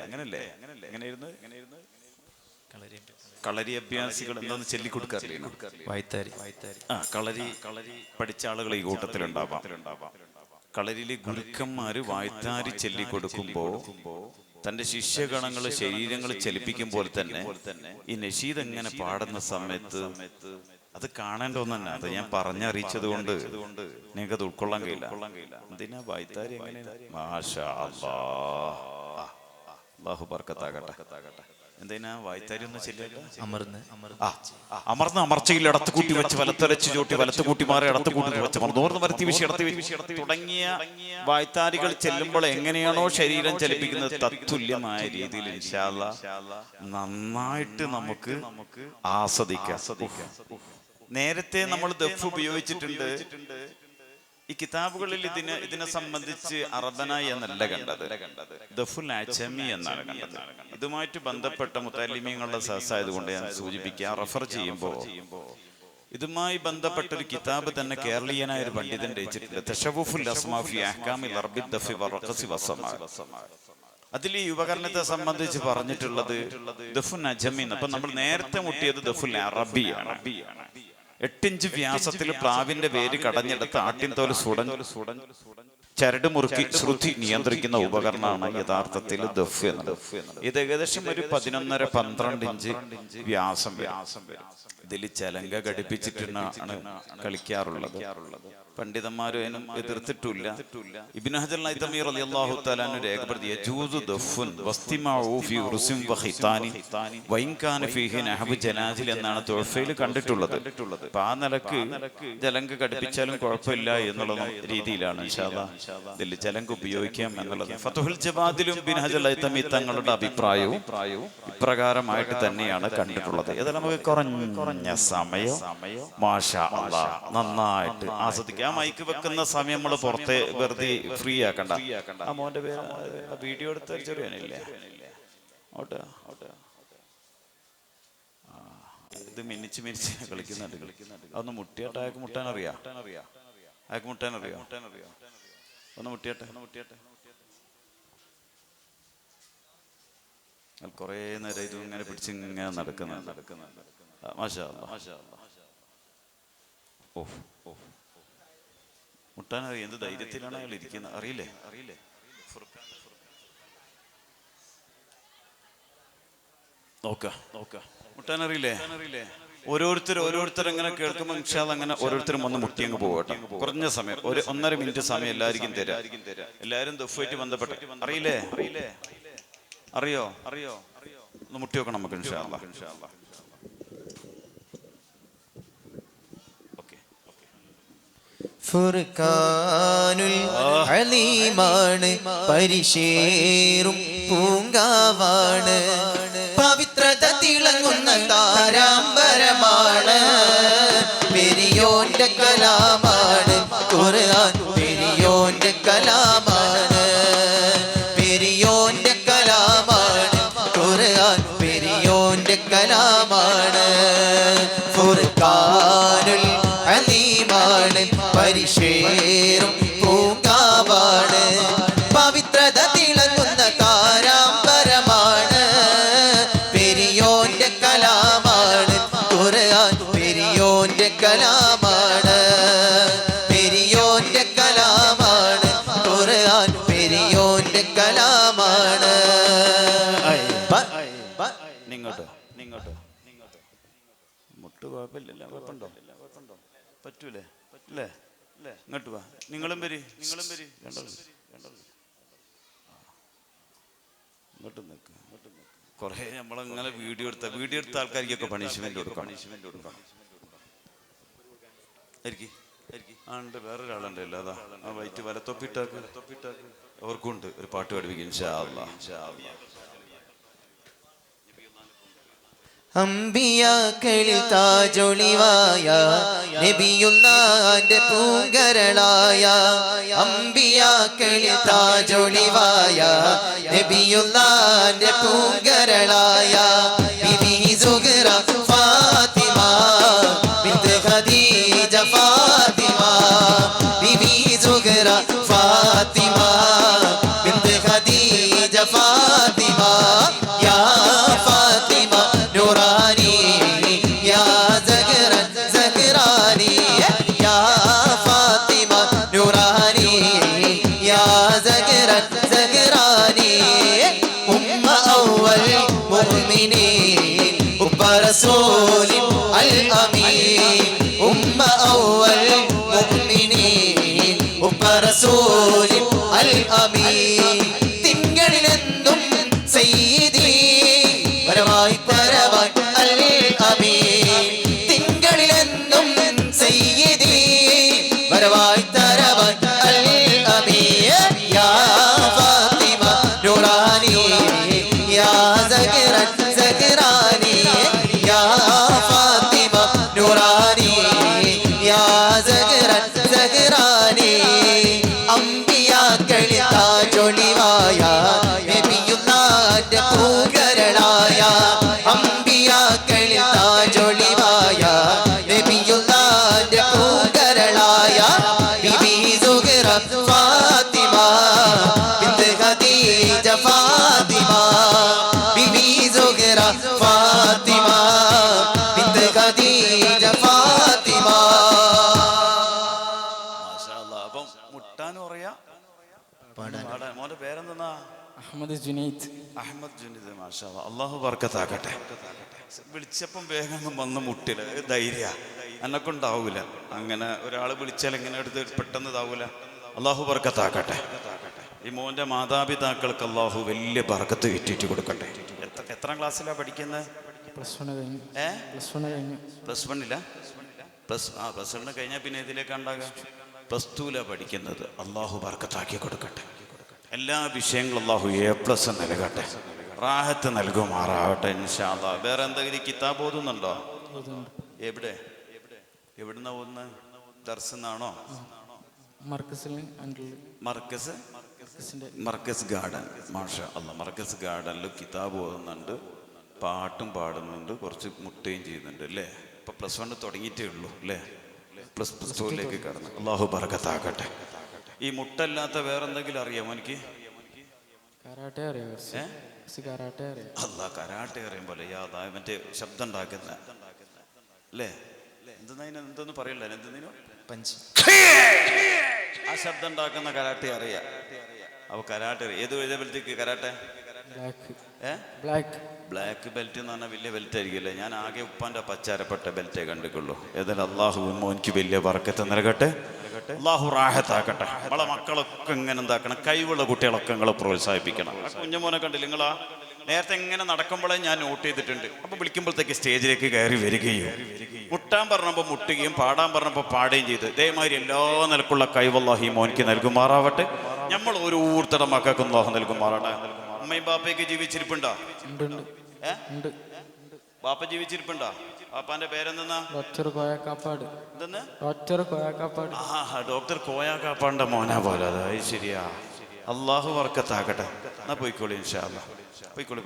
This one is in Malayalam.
അങ്ങനല്ലേ എങ്ങനെയായിരുന്നു കളരി അഭ്യാസികൾ എന്താന്ന് ചൊല്ലിക്കൊടുക്കാറില്ല. കളരി പഠിച്ച ആളുകൾ ഈ കൂട്ടത്തിലുണ്ടാവാം. കളരിയിലെ ഗുരുക്കന്മാര് വായ്ത്താരി ചൊല്ലിക്കൊടുക്കുമ്പോ തന്റെ ശിഷ്യഗണങ്ങൾ ശരീരങ്ങൾ ചലിപ്പിക്കുമ്പോൾ തന്നെ ഈ നശീദ് എങ്ങനെ പാടുന്ന സമയത്ത് അത് കാണേണ്ട ഒന്നല്ല. അത് ഞാൻ പറഞ്ഞറിയിച്ചത് കൊണ്ട് നിങ്ങൾക്ക് അത് ഉൾക്കൊള്ളാൻ കഴിയില്ല. എന്തിനാ വായ്ത്താരി എങ്ങനെ? മാഷാ അല്ലാഹ്, അല്ലാഹു ബർക്കത്താകട്ടെ. എന്തിനാ വായ്ത്താരി ഒന്ന് ചെല്ലില്ല? അമർന്ന് അമർച്ചയിൽ ഇടത്ത് കൂട്ടി വെച്ച് വലത്തരച്ച് ചൂട്ടി വലത്ത് കൂട്ടി മാറി ഇടത്ത് കൂട്ടി വെച്ച് നോർന്ന് വരത്തി വിഷി ഇടത്ത് തുടങ്ങിയ വായ്ത്താരികൾ ചെല്ലുമ്പോൾ എങ്ങനെയാണോ ശരീരം ചലിപ്പിക്കുന്നത് തത്തുല്യമായ രീതിയിൽ ഇൻഷാ അല്ലാഹ് നന്നായിട്ട് നമുക്ക് ആസ്വദിക്കാം. നേരത്തെ നമ്മൾ ദഫ് ഉപയോഗിച്ചിട്ടുണ്ട്. ഈ കിതാബുകളിൽ ഇതിനെ സംബന്ധിച്ച് അറബന എന്നല്ല കണ്ടത്, ദഫുൽ അജമി എന്നാണ് കണ്ടത്. ഇതുമായിട്ട് ബന്ധപ്പെട്ട മുതല്ലിമീങ്ങളുടെ സഹസായതുകൊണ്ട് ഞാൻ സൂചിപ്പിക്കുക, റഫർ ചെയ്യുമ്പോൾ ഇതുമായി ബന്ധപ്പെട്ടൊരു കിതാബ് തന്നെ കേരളീയനായ ഒരു പണ്ഡിതൻ രചിച്ചിട്ടുണ്ട്, തശവ്വുഫുൽ അസ്മാ ഫി അഹ്കാമിൽ അറബി ദഫി വറഖസി വസമാ. അതിൽ ഈ ഉപകരണത്തെ സംബന്ധിച്ച് പറഞ്ഞിട്ടുള്ളത് ദഫുൽ അജമി. അപ്പൊ നമ്മൾ നേരത്തെ മുട്ടിയത് ദഫുൽ അറബിയാണ്. 8 ഇഞ്ച് വ്യാസത്തിൽ പ്ലാവിന്റെ വേര് കടഞ്ഞെടുത്ത് ആട്ടിൻ തോല് ചരട് മുറുക്കി ശ്രുതി നിയന്ത്രിക്കുന്ന ഉപകരണമാണ് യഥാർത്ഥത്തിൽ ദഫ് എന്നത്. ഇത് ഏകദേശം ഒരു 11-12 ഇഞ്ച് വ്യാസം വരും. ഇതിൽ ചലങ്ക ഘടിപ്പിച്ചിട്ടാണ് കളിക്കാറുള്ളത്. പണ്ഡിതന്മാരും അതിനും എതിർത്തിട്ടില്ല. ഇബ്നു ഹജർ അൽ-ഹൈതമി റളിയല്ലാഹു തആല അൻഹു രേഖപ്പെടുത്തി യജൂസു ദഫുൻ വസ്തിമാഉ ഫി ഉർസിൻ വഖിതാനി വഇൻ കാന ഫീഹി നഹബു ജനാസിൽ എന്നാണ് തുഹഫയിൽ കണ്ടിട്ടുള്ളത്. അപ്പോൾ ആ നിലക്ക് ജലങ്ക ഘടിപ്പിച്ചാലും കുഴപ്പമില്ല എന്നുള്ള രീതിയിലാണ് ഇൻഷാ അല്ലാഹ് ഇതിൽ ജലങ്ക ഉപയോഗിക്കാം എന്നുള്ളത്. ഫതുഹുൽ ജവാദിലും ഇബ്നു ഹജർ അൽ-ഹൈതമി തങ്ങളുടെ അഭിപ്രായവും ഇപ്രകാരമായിട്ട് തന്നെയാണ് കണ്ടിട്ടുള്ളത്. ഇത് നമുക്ക് കുറഞ്ഞ സമയം മാഷാ അല്ലാഹ് നന്നായിട്ട് ആസ്വദിക്കാം. ആ മൈക്ക് വെക്കുന്ന സമയം നമ്മൾ പുറത്തെ വെറുതെ ഫ്രീ ആക്കണ്ട. ആ മോന്റെ പേര് വീഡിയോ എടുത്ത ചെറിയല്ലേ ഇത് മിനിച്ച് കളിക്കുന്നുണ്ട്. അതൊന്ന് മുട്ടിയാട്ടെ. അയാൾക്ക് മുട്ടാൻ അറിയാം? ഒന്ന് മുട്ടിയാട്ടെ. കുറേ നേരം ഇത് ഇങ്ങനെ പിടിച്ച് ഇങ്ങനെ നടക്കുന്നുണ്ട്. മാഷാ അല്ലാഹ്. മുട്ടാനറിയാം. എന്ത് ധൈര്യത്തിലാണ് അയാൾ ഇരിക്കുന്നത് അറിയില്ലേ? മുട്ടാനറിയില്ലേ? ഓരോരുത്തർ എങ്ങനെ കേൾക്കുമ്പോൾ ഇൻഷാ അല്ലാഹ് അങ്ങനെ ഓരോരുത്തരും വന്ന് മുട്ടിയങ്ങ് പോകട്ടെ. കുറഞ്ഞ സമയം, 1.5 മിനിറ്റ് സമയം എല്ലാവർക്കും തരാം. എല്ലാവരും ദഫുമായിട്ട് ബന്ധപ്പെട്ട് അറിയോ? ഒന്ന് മുട്ടി വെക്കണം നമുക്ക് ഇൻഷാ അല്ലാഹ്. ഫുർഖാനുൽ അലീമാണ്, പരിശേറും പൂങ്കാവാണ്, പവിത്രത തിളങ്ങുന്ന താരാമ്പരമാണ്, പെരിയോന്റെ കലാമാണ് ഖുർആൻ, പെരിയോന്റെ കലാമാണ്, പെരിയോന്റെ കലാമാണ് ഖുർആൻ, പെരിയോന്റെ കലാമാണ്. ഫുർഖാനുൽ അലീമാണ്, പരിശേറും പൂങ്കാവാണ്, പവിത്രത തിളങ്ങുന്ന താരാമ്പരമാണ്, പെരിയോന്റെ കലാമാണ് ഖുർആൻ, പെരിയോന്റെ കലാമാണ്, പെരിയോന്റെ കലാമാണ് ഖുർആൻ, പെരിയോന്റെ കലാമാണ്. നിങ്ങോട്ടോ മുട്ട് കുഴപ്പമില്ലല്ലോ? കുഴപ്പമുണ്ടോ? പറ്റൂലേ? അല്ലേ? ഇങ്ങോട്ട് വാ. നിങ്ങളും വരി. ഇങ്ങോട്ട് നിൽക്ക്. കുറേ നമ്മളങ്ങനെ വീഡിയോ എടുത്ത ആൾക്കാർക്കൊക്കെ പണിഷ്മെന്റ് കൊടുക്കാം. ഉണ്ട് വേറൊരാളുണ്ടല്ലോ, അതാ ആ വൈറ്റ് വലത്തൊപ്പിട്ടാക്ക്. അവർക്കും ഉണ്ട് ഒരു പാട്ട് പഠിപ്പിക്കും ഇൻഷാ അല്ലാഹ്. അമ്പിയാക്കളിൽ താജൊളിവായ നബിയുള്ളാന്റെ പൂങ്കരളായ, അമ്പിയാക്കളിൽ താജൊളിവായ നബിയുള്ളാന്റെ പൂങ്കരളായ, ബിബി സുഹ്റ ഫാത്തിമ ബിൻത് ഖദീജ ഫാത്തിമ, ബിബി സുഹ്റ ഫാത്തിമ ബിൻത് ഖദീജ ഫാത്തിമ, വരവായി തരവായി അൽ അമീൻ തിങ്കളിലെന്നും സയ്യിദി വരവായി തരവായി അൽ അമീൻ യാ ഫാത്തിമ നൂറാനി യാ സഗറൻ സഗറാനി യാ ഫാത്തിമ നൂറാനി യാ സഗറൻ സഗറാനി അമ്പിയാക്കളിൽ താജൊളിവായ നബിയുന്നാന്റെ പൂങ്കരളായ അമ്പിയാക്കളിൽ താജൊളിവായ നബിയുന്നാന്റെ പൂങ്കരളായ ബിബി സുഹറ ഫാത്തിമ ബിൻത് ഖദീജ ഫാത്തിമ ബിബി സുഹറ ഫാത്തിമ ബിൻത് ഖദീജ ഫാത്തിമ. മാഷാ അല്ലാ. അപ്പം മുട്ടാനും അറിയാം പാടാൻ. മോന്റെ പേരെന്തെന്നാ? അഹമ്മദ് ജുനൈദ്. അഹമ്മദ് ജുനീദ്. മാഷാ അല്ലാ. അള്ളാഹു ബർക്കത്താക്കട്ടെ. വിളിച്ചപ്പം വേഗം വന്ന് മുട്ടില്ല. ധൈര്യ എന്നെക്കൊണ്ടാവൂല. അങ്ങനെ ഒരാൾ വിളിച്ചാൽ എങ്ങനെ എടുത്ത് പെട്ടെന്ന് ഇതാവൂല. അള്ളാഹു ബർക്കത്താക്കട്ടെ. ഈ മോന്റെ മാതാപിതാക്കൾക്ക് അള്ളാഹു വലിയ ബർക്കത്ത് കിട്ടിയിട്ട് കൊടുക്കട്ടെ. എത്രാം ക്ലാസ്സിലാണ് പഠിക്കുന്നത്? പ്ലസ് വൺ കഴിഞ്ഞു. പ്ലസ് വൺ കഴിഞ്ഞു. പ്ലസ് വണ്ണില്ല? പ്ലസ് വണ്ണ് കഴിഞ്ഞാൽ പിന്നെ ഇതിലേക്ക് ഉണ്ടാകുക പ്ലസ് ടുവിലാണ് പഠിക്കുന്നത്. അള്ളാഹു ബർക്കത്താക്കി കൊടുക്കട്ടെ. എല്ലാ വിഷയങ്ങളും അള്ളാഹു A+ നൽകട്ടെ. റാഹത്ത് നൽകുമാറാകട്ടെ ഇൻഷാ അല്ലാഹ്. വേറെ എന്തെങ്കിലും കിതാബ് ഓതുന്നുണ്ടോ? എവിടെ എവിടുന്നാ ഓതുന്നത്? ദർസെന്നാണോ? മർക്കസ് ഗാർഡൻ. മാഷാ അല്ലാഹ്. മർക്കസ് ഗാർഡനിൽ കിതാബ് ഓതുന്നുണ്ട്, പാട്ടും പാടുന്നുണ്ട്, കുറച്ച് മുട്ടുകയും ചെയ്യുന്നുണ്ട് അല്ലേ? ഇപ്പൊ പ്ലസ് വൺ തുടങ്ങിയിട്ടേ ഉള്ളൂ അല്ലേ? പ്ലസ് ടുവിലേക്ക് കടന്നു. അള്ളാഹു ബർക്കത്താക്കട്ടെ. ഈ മുട്ടല്ലാത്ത വേറെന്തെങ്കിലും അറിയാമോ എനിക്ക്? കരാട്ടെ അറിയാം. അല്ലാ, കരാട്ടെ അറിയാൻ പോലെ യാതാ മറ്റേ ശബ്ദം ഉണ്ടാക്കുന്ന അല്ലേ? എന്തെന്ന് പറയണ്ട. എന്തെന്നോ ആ ശബ്ദം ഉണ്ടാക്കുന്ന കരാട്ടെ അറിയാം. അപ്പൊ കരാട്ടെ ഏത് ബെൽറ്റ് കരാട്ടെ? ബ്ലാക്ക് ബെൽറ്റ് എന്ന് പറഞ്ഞാൽ വലിയ ബെൽറ്റ് ആയിരിക്കില്ലേ? ഞാൻ ആകെ ഉപ്പാന്റെ പച്ചാരപ്പെട്ട ബെൽറ്റേ കണ്ടിട്ടുള്ളൂ. ഏതായാലും അള്ളാഹു മോനിക്ക് വലിയ ബർക്കത്ത് നൽകട്ടെ. അള്ളാഹു റാഹത്താക്കട്ടെ. നമ്മളെ മക്കളൊക്കെ ഇങ്ങനെ എന്താക്കണം, കഴിവുള്ള കുട്ടികളൊക്കെ നിങ്ങളെ പ്രോത്സാഹിപ്പിക്കണം. കുഞ്ഞുമോനെ കണ്ടില്ല നിങ്ങളാ? നേരത്തെ എങ്ങനെ നടക്കുമ്പോഴേ ഞാൻ നോട്ട് ചെയ്തിട്ടുണ്ട്. അപ്പൊ വിളിക്കുമ്പോഴത്തേക്ക് സ്റ്റേജിലേക്ക് കയറി വരികയും മുട്ടാൻ പറഞ്ഞപ്പോൾ മുട്ടുകയും പാടാൻ പറഞ്ഞപ്പോൾ പാടുകയും ചെയ്ത് ഇതേമാതിരി എല്ലാ നിലക്കുള്ള കഴിവല്ലാഹി മോനിക്ക് നൽകുമാറാവട്ടെ. നമ്മൾ ഓരോരുത്തരുടെ മക്കൾക്കും അല്ലാഹു നൽകുമാറാട്ടെ. അമ്മയും ബാപ്പയൊക്കെ ജീവിച്ചിരിപ്പുണ്ടോ? ബാപ്പ ജീവിച്ചിരിപ്പുണ്ടോ? ബാപ്പാന്റെ പേരെന്തെന്നാ? ഡോക്ടർ കോയാക്കാപ്പാട്. ഡോക്ടർ കോയാക്കാപ്പാടിന്റെ മോനാ പോലെ. അതായത് ശരിയാ. അള്ളാഹു ബർക്കത്താക്കട്ടെ. എന്നാ പോയിക്കോളൂ ഇൻഷാ അല്ലാഹ്. പോയിക്കോളൂ.